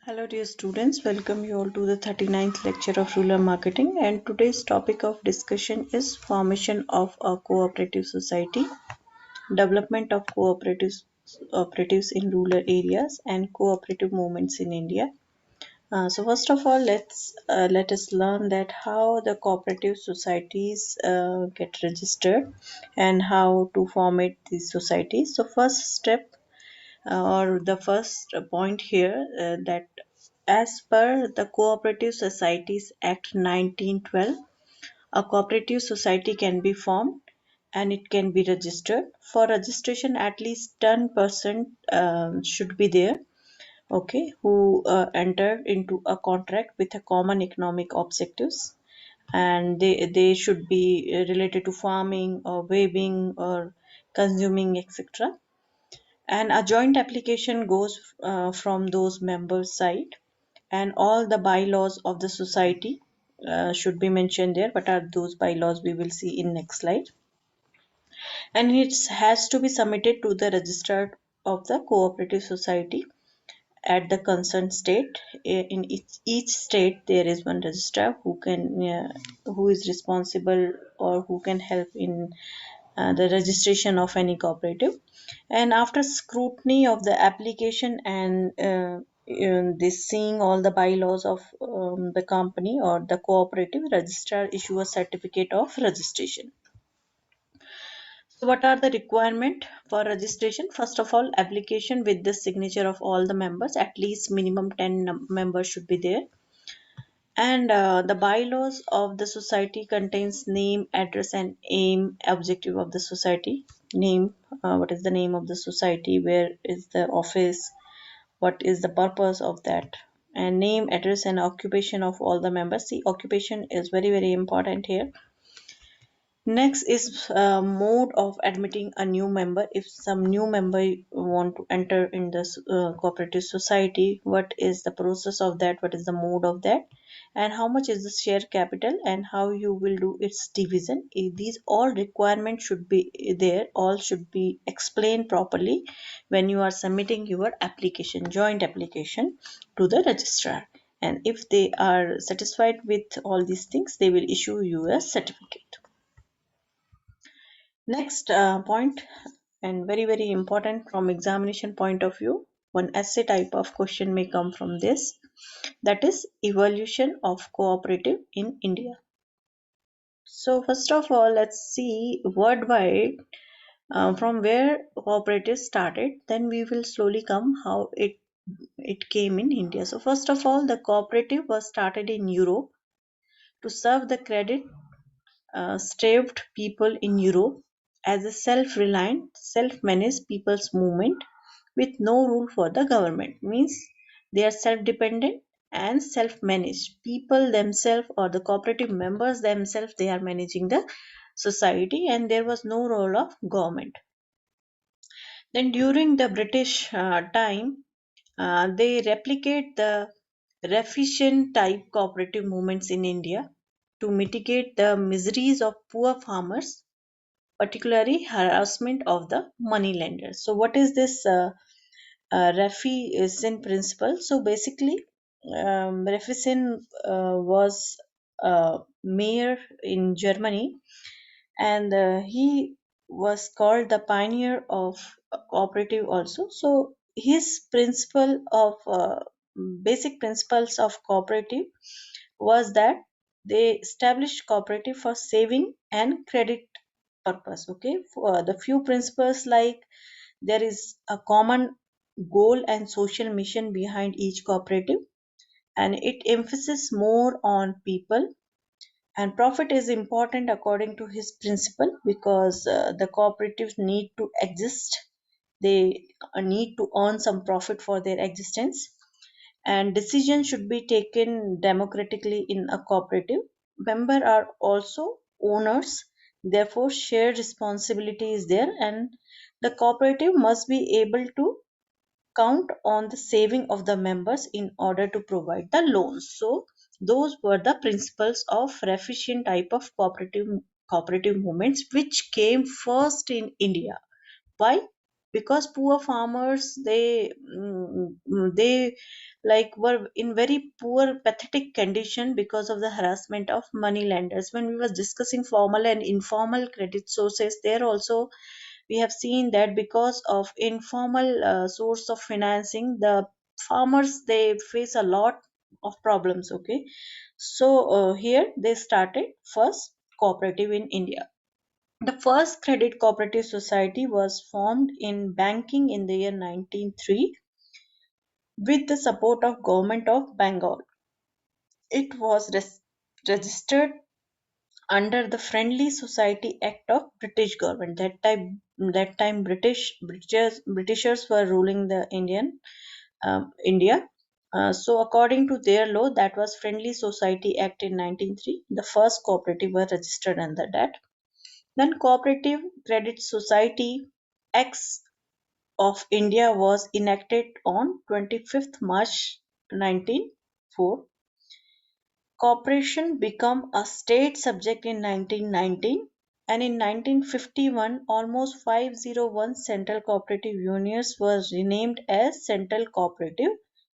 Hello dear students, welcome you all to the 39th lecture of rural marketing, and today's topic of discussion is formation of a cooperative society, development of cooperatives in rural areas and cooperative movements in India. So first of all, let us learn that how the cooperative societies get registered and how to form it these societies. So first step or the first point here that as per the Cooperative Societies Act 1912, a cooperative society can be formed and it can be registered. For registration, at least 10% should be there, okay, who enter into a contract with a common economic objectives, and they should be related to farming or weaving or consuming, etc. And a joint application goes from those members side, and all the bylaws of the society should be mentioned there. What are those bylaws we will see in next slide, and it has to be submitted to the registrar of the cooperative society at the concerned state. In each state there is one registrar who is responsible or who can help in the registration of any cooperative. And after scrutiny of the application and this seeing all the bylaws of the company or the cooperative, registrar issue a certificate of registration. So what are the requirement for registration? First of all, application with the signature of all the members, at least minimum 10 members should be there. And the bylaws of the society contains name, address, and aim, objective of the society. Name, what is the name of the society? Where is the office? What is the purpose of that? And name, address, and occupation of all the members. See, occupation is very very important here. Next is mode of admitting a new member. If some new member want to enter in this cooperative society, what is the process of that? What is the mode of that? And how much is the share capital and how you will do its division? These all requirements should be there. All should be explained properly when you are submitting your application, joint application to the registrar. And if they are satisfied with all these things, they will issue you a certificate. Next point, and very very important from examination point of view, one essay type of question may come from this, that is evolution of cooperative in India. So first of all, let's see worldwide from where cooperatives started, then we will slowly come how it came in India. So first of all, the cooperative was started in Europe to serve the credit starved people in Europe as a self reliant, self managed people's movement with no rule for the government. Means they are self dependent and self managed. People themselves or the cooperative members themselves, they are managing the society, and there was no role of government. Then during the British time, they replicate the Raffian type cooperative movements in India to mitigate the miseries of poor farmers, particularly harassment of the money lenders. So, what is this Raffian principle? So, basically, Raffian was a mayor in Germany, and he was called the pioneer of cooperative also. So, his principle of basic principles of cooperative was that they established cooperative for saving and credit purpose. Okay, for the few principles like there is a common goal and social mission behind each cooperative, and it emphasizes more on people, and profit is important according to his principle because the cooperatives need to exist. They need to earn some profit for their existence, and decisions should be taken democratically in a cooperative. Members are also owners, therefore shared responsibility is there, and the cooperative must be able to count on the saving of the members in order to provide the loans. So those were the principles of Raffian type of cooperative movements which came first in India. Why? Because poor farmers they like were in very poor pathetic condition because of the harassment of money lenders. When we was discussing formal and informal credit sources, there also we have seen that because of informal source of financing, the farmers they face a lot of problems. Okay, so here they started first cooperative in India. The first credit cooperative society was formed in banking in the year 1903 with the support of government of Bengal. It was registered under the Friendly Society Act of British government. That time Britishers were ruling the India. So according to their law, that was Friendly Society Act in 1903. The first cooperative were registered under that. Then Cooperative Credit Society Acts of India was enacted on 25th March 1904. Corporation became a state subject in 1919, and in 1951 almost 501 central cooperative unions were renamed as central cooperative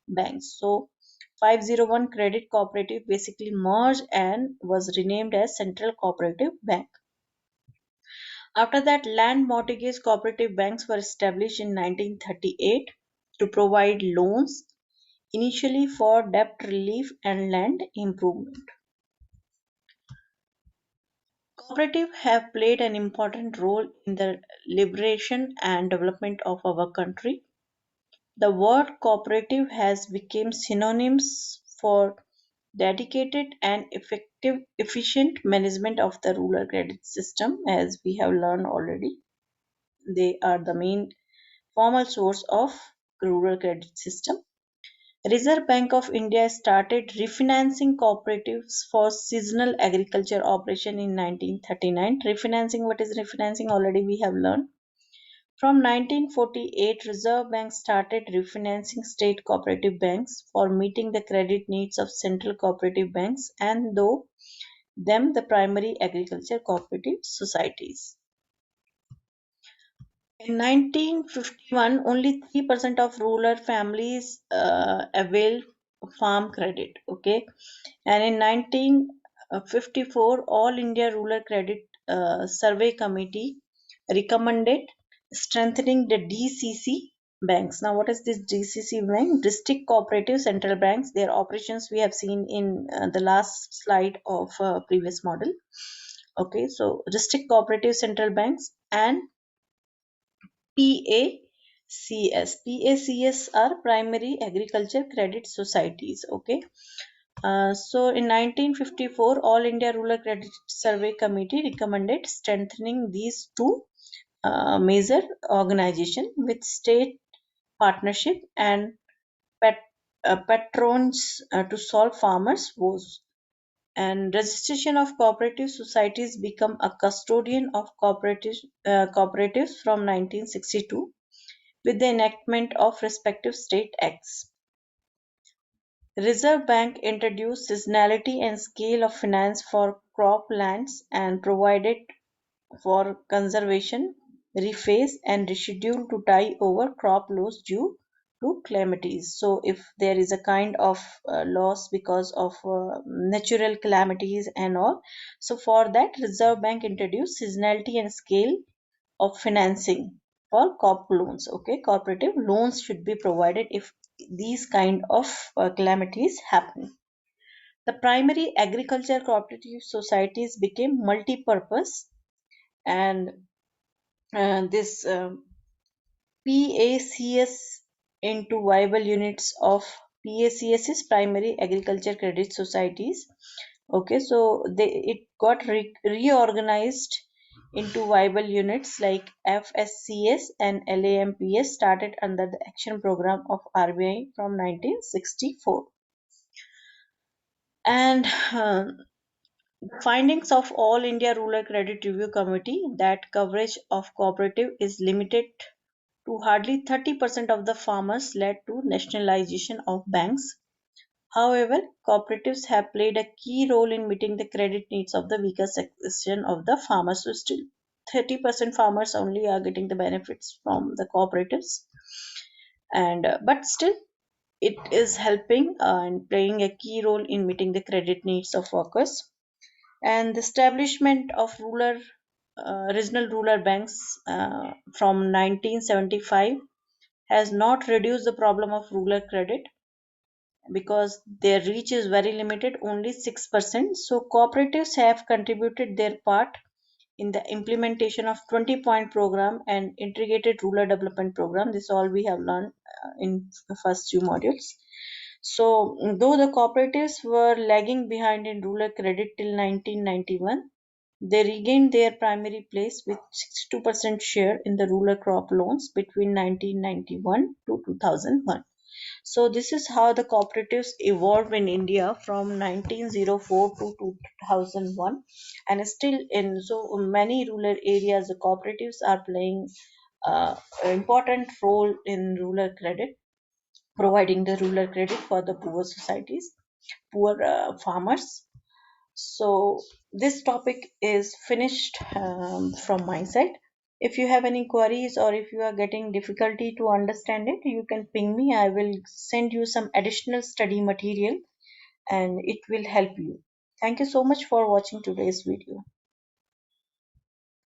banks. So 501 credit cooperative basically merged and was renamed as central cooperative bank. After that, land mortgage cooperative banks were established in 1938 to provide loans initially for debt relief and land improvement. Cooperatives have played an important role in the liberation and development of our country. The word cooperative has become synonyms for dedicated and effective efficient management of the rural credit system, as we have learned already. They are the main formal source of rural credit system. Reserve Bank of India started refinancing cooperatives for seasonal agriculture operation in 1939. Refinancing, what is refinancing? Already we have learned. From 1948, Reserve Bank started refinancing state cooperative banks for meeting the credit needs of central cooperative banks and though them the primary agriculture cooperative societies. In 1951, only 3% of rural families availed farm credit. Okay, and in 1954, All India Rural Credit Survey Committee recommended strengthening the DCC banks. Now, what is this DCC bank? District Cooperative Central Banks. Their operations we have seen in the last slide of previous model. Okay, so district cooperative central banks and PACS. PACS are primary agriculture credit societies. Okay. So in 1954, All India Rural Credit Survey Committee recommended strengthening these two major organizations with state partnership and pet, patrons to solve farmers' woes. And registration of cooperative societies become a custodian of cooperatives from 1962 with the enactment of respective state acts. Reserve Bank introduced seasonality and scale of finance for crop lands and provided for conservation, rephase, and reschedule to tie over crop loss due to calamities. So, if there is a kind of loss because of natural calamities and all, so for that, Reserve Bank introduced seasonality and scale of financing for corp loans. Okay, cooperative loans should be provided if these kind of calamities happen. The primary agriculture cooperative societies became multi-purpose, and this PACS into viable units of PACS is primary agriculture credit societies. Okay, so it got reorganized into viable units like FSCS and LAMPS started under the action program of RBI from 1964. And findings of All India Rural Credit Review Committee that coverage of cooperative is limited to hardly 30% of the farmers led to nationalization of banks. However, cooperatives have played a key role in meeting the credit needs of the weaker section of the farmers. So, still 30% farmers only are getting the benefits from the cooperatives. And but still, it is helping and playing a key role in meeting the credit needs of workers. And the establishment of regional rural banks from 1975 has not reduced the problem of rural credit because their reach is very limited, only 6%. So cooperatives have contributed their part in the implementation of 20-point program and integrated rural development program. This all we have learned in the first two modules. So though the cooperatives were lagging behind in rural credit till 1991, they regained their primary place with 62% share in the rural crop loans between 1991 to 2001. So this is how the cooperatives evolved in India from 1904 to 2001, and still in so many rural areas, the cooperatives are playing an important role in rural credit, providing the rural credit for the poor societies, poor farmers. So this topic is finished from my side. If you have any queries or if you are getting difficulty to understand it, you can ping me. I will send you some additional study material and it will help you. Thank you so much for watching today's video.